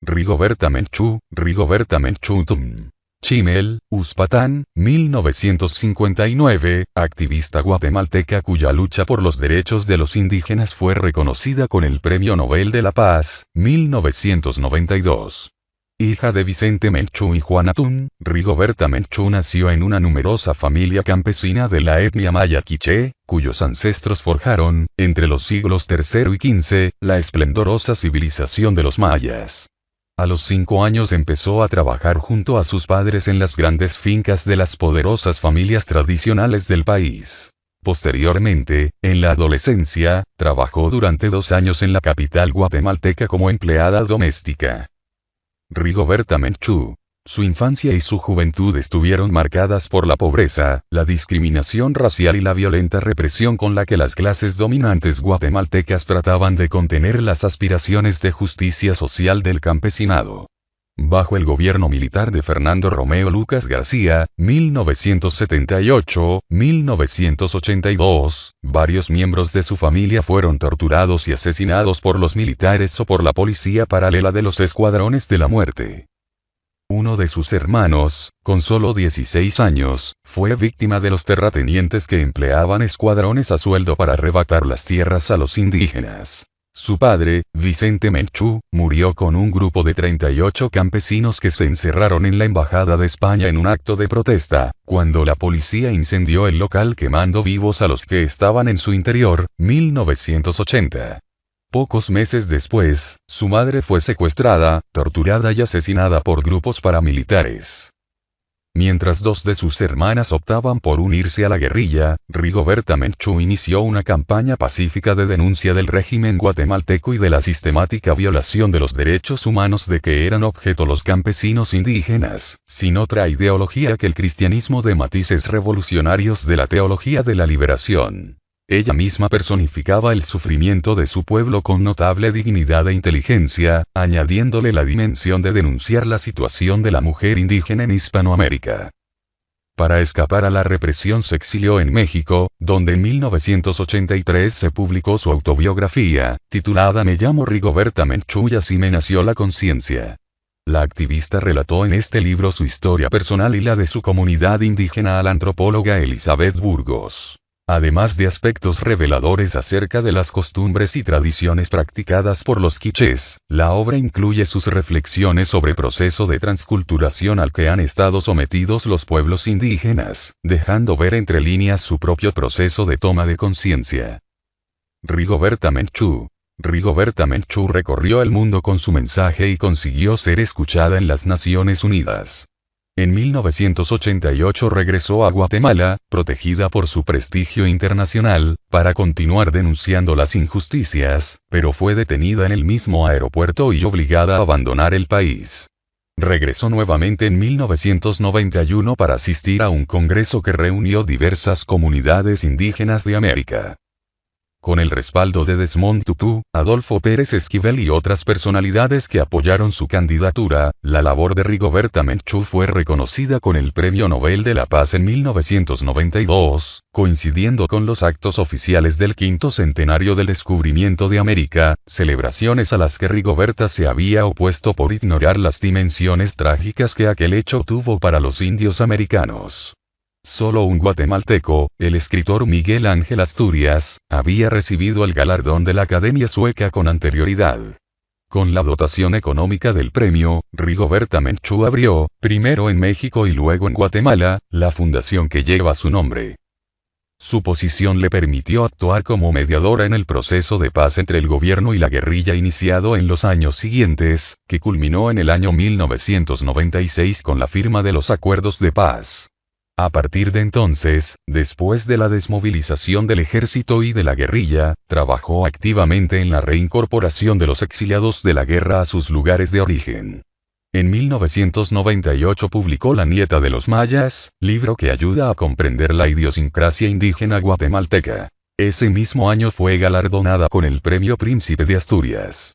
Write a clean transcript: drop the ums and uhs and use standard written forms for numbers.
Rigoberta Menchú, Chimel, Uspatán, 1959, activista guatemalteca cuya lucha por los derechos de los indígenas fue reconocida con el Premio Nobel de la Paz, 1992. Hija de Vicente Menchú y Juana Tun, Rigoberta Menchú nació en una numerosa familia campesina de la etnia maya quiché, cuyos ancestros forjaron, entre los siglos III y XV, la esplendorosa civilización de los mayas. A los 5 años empezó a trabajar junto a sus padres en las grandes fincas de las poderosas familias tradicionales del país. Posteriormente, en la adolescencia, trabajó durante 2 años en la capital guatemalteca como empleada doméstica. Rigoberta Menchú. Su infancia y su juventud estuvieron marcadas por la pobreza, la discriminación racial y la violenta represión con la que las clases dominantes guatemaltecas trataban de contener las aspiraciones de justicia social del campesinado. Bajo el gobierno militar de Fernando Romeo Lucas García, 1978-1982, varios miembros de su familia fueron torturados y asesinados por los militares o por la policía paralela de los Escuadrones de la Muerte. Uno de sus hermanos, con solo 16 años, fue víctima de los terratenientes que empleaban escuadrones a sueldo para arrebatar las tierras a los indígenas. Su padre, Vicente Menchú, murió con un grupo de 38 campesinos que se encerraron en la Embajada de España en un acto de protesta, cuando la policía incendió el local quemando vivos a los que estaban en su interior, 1980. Pocos meses después, su madre fue secuestrada, torturada y asesinada por grupos paramilitares. Mientras 2 de sus hermanas optaban por unirse a la guerrilla, Rigoberta Menchú inició una campaña pacífica de denuncia del régimen guatemalteco y de la sistemática violación de los derechos humanos de que eran objeto los campesinos indígenas, sin otra ideología que el cristianismo de matices revolucionarios de la teología de la liberación. Ella misma personificaba el sufrimiento de su pueblo con notable dignidad e inteligencia, añadiéndole la dimensión de denunciar la situación de la mujer indígena en Hispanoamérica. Para escapar a la represión se exilió en México, donde en 1983 se publicó su autobiografía, titulada Me llamo Rigoberta Menchú y así me nació la conciencia. La activista relató en este libro su historia personal y la de su comunidad indígena a la antropóloga Elizabeth Burgos. Además de aspectos reveladores acerca de las costumbres y tradiciones practicadas por los quichés, la obra incluye sus reflexiones sobre el proceso de transculturación al que han estado sometidos los pueblos indígenas, dejando ver entre líneas su propio proceso de toma de conciencia. Rigoberta Menchú. Rigoberta Menchú recorrió el mundo con su mensaje y consiguió ser escuchada en las Naciones Unidas. En 1988 regresó a Guatemala, protegida por su prestigio internacional, para continuar denunciando las injusticias, pero fue detenida en el mismo aeropuerto y obligada a abandonar el país. Regresó nuevamente en 1991 para asistir a un congreso que reunió diversas comunidades indígenas de América. Con el respaldo de Desmond Tutu, Adolfo Pérez Esquivel y otras personalidades que apoyaron su candidatura, la labor de Rigoberta Menchú fue reconocida con el Premio Nobel de la Paz en 1992, coincidiendo con los actos oficiales del 5º centenario del descubrimiento de América, celebraciones a las que Rigoberta se había opuesto por ignorar las dimensiones trágicas que aquel hecho tuvo para los indios americanos. Solo un guatemalteco, el escritor Miguel Ángel Asturias, había recibido el galardón de la Academia Sueca con anterioridad. Con la dotación económica del premio, Rigoberta Menchú abrió, primero en México y luego en Guatemala, la fundación que lleva su nombre. Su posición le permitió actuar como mediadora en el proceso de paz entre el gobierno y la guerrilla iniciado en los años siguientes, que culminó en el año 1996 con la firma de los acuerdos de paz. A partir de entonces, después de la desmovilización del ejército y de la guerrilla, trabajó activamente en la reincorporación de los exiliados de la guerra a sus lugares de origen. En 1998 publicó La nieta de los mayas, libro que ayuda a comprender la idiosincrasia indígena guatemalteca. Ese mismo año fue galardonada con el Premio Príncipe de Asturias.